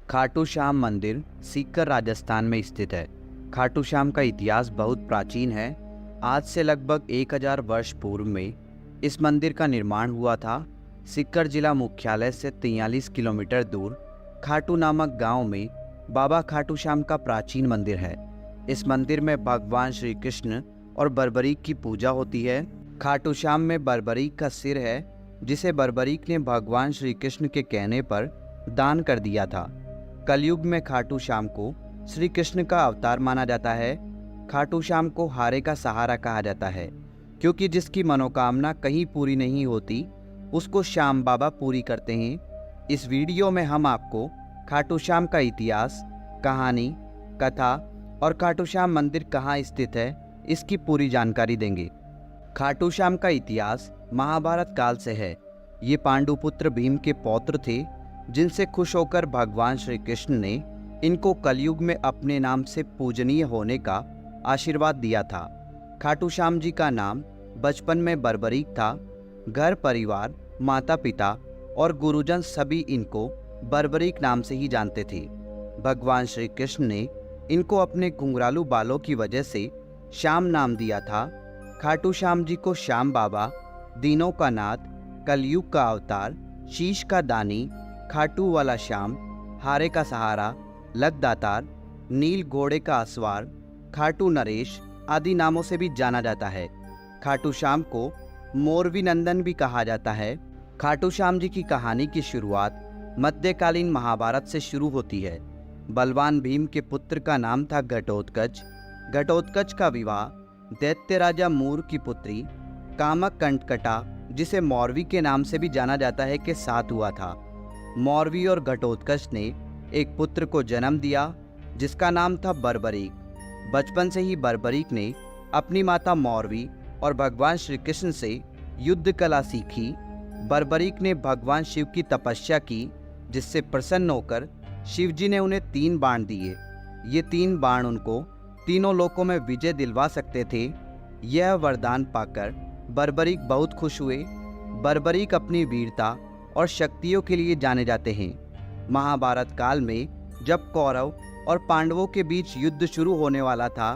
खाटू श्याम मंदिर सीकर राजस्थान में स्थित है। खाटू श्याम का इतिहास बहुत प्राचीन है। आज से लगभग 1000 वर्ष पूर्व में इस मंदिर का निर्माण हुआ था। सीकर जिला मुख्यालय से 43 किलोमीटर दूर खाटू नामक गांव में बाबा खाटू श्याम का प्राचीन मंदिर है। इस मंदिर में भगवान श्री कृष्ण और बर्बरीक की पूजा होती है। खाटू श्याम में बर्बरीक का सिर है, जिसे बर्बरीक ने भगवान श्री कृष्ण के कहने पर दान कर दिया था। कलयुग में खाटू श्याम को श्री कृष्ण का अवतार माना जाता है। खाटू श्याम को हारे का सहारा कहा जाता है, क्योंकि जिसकी मनोकामना कहीं पूरी नहीं होती उसको श्याम बाबा पूरी करते हैं। इस वीडियो में हम आपको खाटू श्याम का इतिहास, कहानी, कथा और खाटू श्याम मंदिर कहाँ स्थित है इसकी पूरी जानकारी देंगे। खाटू श्याम का इतिहास महाभारत काल से है। ये पांडुपुत्र भीम के पौत्र थे, जिनसे खुश होकर भगवान श्री कृष्ण ने इनको कलयुग में अपने नाम से पूजनीय होने का आशीर्वाद दिया था। खाटू श्याम जी का नाम बचपन में बर्बरीक था। घर परिवार, माता पिता और गुरुजन सभी इनको बर्बरीक नाम से ही जानते थे। भगवान श्री कृष्ण ने इनको अपने घुंघरालू बालों की वजह से श्याम नाम दिया था। खाटू श्याम जी को श्याम बाबा, दीनों का नाथ, कलयुग का अवतार, शीश का दानी, खाटू वाला श्याम, हारे का सहारा, लकदातार, नील घोड़े का असवार, खाटू नरेश आदि नामों से भी जाना जाता है। खाटू श्याम को मोरवी नंदन भी कहा जाता है। खाटू श्याम जी की कहानी की शुरुआत मध्यकालीन महाभारत से शुरू होती है। बलवान भीम के पुत्र का नाम था घटोत्कच। घटोत्कच का विवाह दैत्य राजा मूर की पुत्री कामक कंटकटा, जिसे मौरवी के नाम से भी जाना जाता है, के साथ हुआ था। मौरवी और घटोत्कच ने एक पुत्र को जन्म दिया, जिसका नाम था बर्बरीक। बचपन से ही बर्बरीक ने अपनी माता मौरवी और भगवान श्री कृष्ण से युद्ध कला सीखी। बर्बरीक ने भगवान शिव की तपस्या की, जिससे प्रसन्न होकर शिव जी ने उन्हें 3 बाण दिए। ये 3 बाण उनको तीनों लोकों में विजय दिलवा सकते थे। यह वरदान पाकर बर्बरीक बहुत खुश हुए। बर्बरीक अपनी वीरता और शक्तियों के लिए जाने जाते हैं। महाभारत काल में जब कौरव और पांडवों के बीच युद्ध शुरू होने वाला था,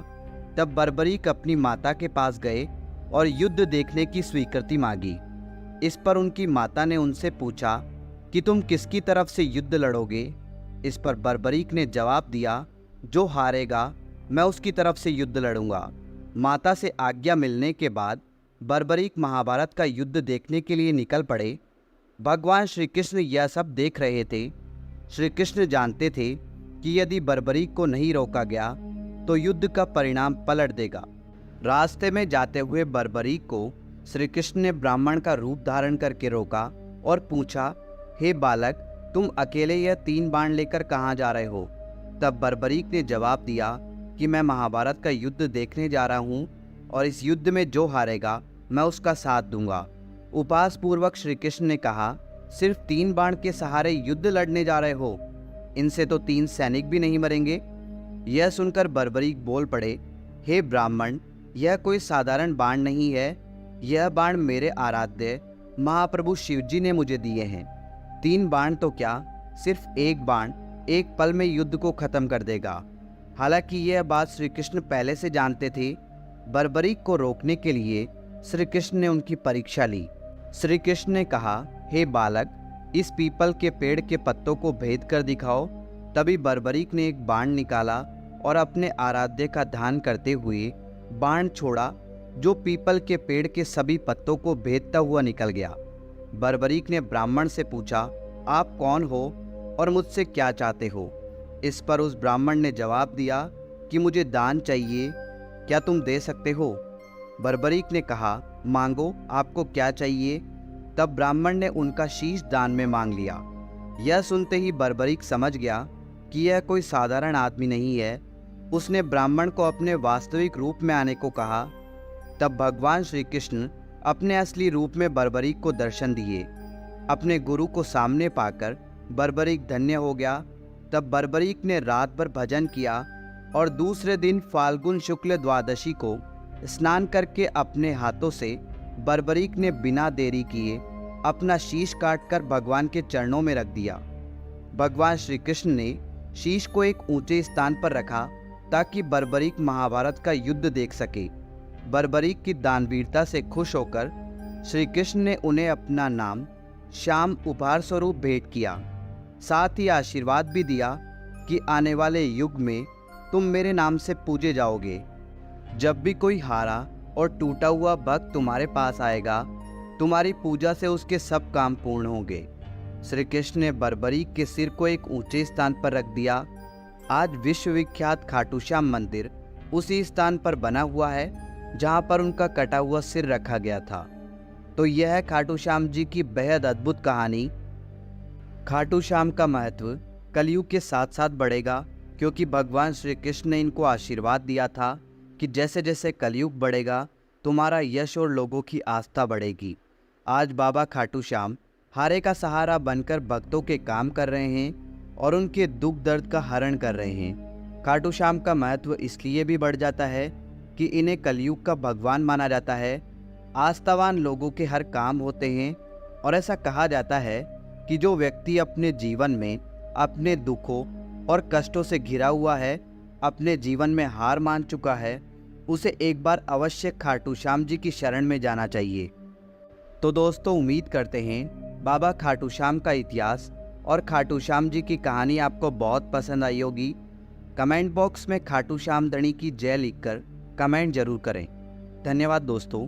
तब बर्बरीक अपनी माता के पास गए और युद्ध देखने की स्वीकृति मांगी। इस पर उनकी माता ने उनसे पूछा कि तुम किसकी तरफ से युद्ध लड़ोगे। इस पर बर्बरीक ने जवाब दिया, जो हारेगा मैं उसकी तरफ से युद्ध लड़ूंगा। माता से आज्ञा मिलने के बाद बर्बरीक महाभारत का युद्ध देखने के लिए निकल पड़े। भगवान श्री कृष्ण यह सब देख रहे थे। श्री कृष्ण जानते थे कि यदि बर्बरीक को नहीं रोका गया तो युद्ध का परिणाम पलट देगा। रास्ते में जाते हुए बर्बरीक को श्री कृष्ण ने ब्राह्मण का रूप धारण करके रोका और पूछा, हे बालक, तुम अकेले यह 3 बाण लेकर कहाँ जा रहे हो? तब बर्बरीक ने जवाब दिया कि मैं महाभारत का युद्ध देखने जा रहा हूँ और इस युद्ध में जो हारेगा मैं उसका साथ दूंगा। उपहास पूर्वक श्री कृष्ण ने कहा, सिर्फ 3 बाण के सहारे युद्ध लड़ने जा रहे हो? इनसे तो 3 सैनिक भी नहीं मरेंगे। यह सुनकर बर्बरीक बोल पड़े, हे ब्राह्मण, यह कोई साधारण बाण नहीं है। यह बाण मेरे आराध्य महाप्रभु शिवजी ने मुझे दिए हैं। 3 बाण तो क्या, सिर्फ एक बाण एक पल में युद्ध को खत्म कर देगा। हालांकि यह बात श्री कृष्ण पहले से जानते थे। बर्बरीक को रोकने के लिए श्री कृष्ण ने उनकी परीक्षा ली। श्री कृष्ण ने कहा, हे बालक, इस पीपल के पेड़ के पत्तों को भेद कर दिखाओ। तभी बर्बरीक ने एक बाण निकाला और अपने आराध्य का ध्यान करते हुए बाण छोड़ा, जो पीपल के पेड़ के सभी पत्तों को भेदता हुआ निकल गया। बर्बरीक ने ब्राह्मण से पूछा, आप कौन हो और मुझसे क्या चाहते हो? इस पर उस ब्राह्मण ने जवाब दिया कि मुझे दान चाहिए, क्या तुम दे सकते हो? बर्बरीक ने कहा, मांगो, आपको क्या चाहिए? तब ब्राह्मण ने उनका शीश दान में मांग लिया। यह सुनते ही बर्बरीक समझ गया कि यह कोई साधारण आदमी नहीं है। उसने ब्राह्मण को अपने वास्तविक रूप में आने को कहा। तब भगवान श्री कृष्ण अपने असली रूप में बर्बरीक को दर्शन दिए। अपने गुरु को सामने पाकर बर्बरीक धन्य हो गया। तब बर्बरीक ने रात भर भजन किया और दूसरे दिन फाल्गुन शुक्ल द्वादशी को स्नान करके अपने हाथों से बर्बरीक ने बिना देरी किए अपना शीश काटकर भगवान के चरणों में रख दिया। भगवान श्री कृष्ण ने शीश को एक ऊंचे स्थान पर रखा ताकि बर्बरीक महाभारत का युद्ध देख सके। बर्बरीक की दानवीरता से खुश होकर श्री कृष्ण ने उन्हें अपना नाम श्याम उपहार स्वरूप भेंट किया। साथ ही आशीर्वाद भी दिया कि आने वाले युग में तुम मेरे नाम से पूजे जाओगे। जब भी कोई हारा और टूटा हुआ भक्त तुम्हारे पास आएगा, तुम्हारी पूजा से उसके सब काम पूर्ण होंगे। श्री कृष्ण ने बर्बरीक के सिर को एक ऊंचे स्थान पर रख दिया। आज विश्वविख्यात खाटू श्याम मंदिर उसी स्थान पर बना हुआ है जहां पर उनका कटा हुआ सिर रखा गया था। तो यह है खाटू श्याम जी की बेहद अद्भुत कहानी। खाटू श्याम का महत्व कलयुग के साथ साथ बढ़ेगा, क्योंकि भगवान श्री कृष्ण ने इनको आशीर्वाद दिया था कि जैसे जैसे कलयुग बढ़ेगा तुम्हारा यश और लोगों की आस्था बढ़ेगी। आज बाबा खाटू श्याम हारे का सहारा बनकर भक्तों के काम कर रहे हैं और उनके दुख दर्द का हरण कर रहे हैं। खाटू श्याम का महत्व इसलिए भी बढ़ जाता है कि इन्हें कलयुग का भगवान माना जाता है। आस्थावान लोगों के हर काम होते हैं और ऐसा कहा जाता है कि जो व्यक्ति अपने जीवन में अपने दुखों और कष्टों से घिरा हुआ है, अपने जीवन में हार मान चुका है, उसे एक बार अवश्य खाटू श्याम जी की शरण में जाना चाहिए। तो दोस्तों, उम्मीद करते हैं बाबा खाटू श्याम का इतिहास और खाटू श्याम जी की कहानी आपको बहुत पसंद आई होगी। कमेंट बॉक्स में खाटू श्याम धणी की जय लिखकर कमेंट जरूर करें। धन्यवाद दोस्तों।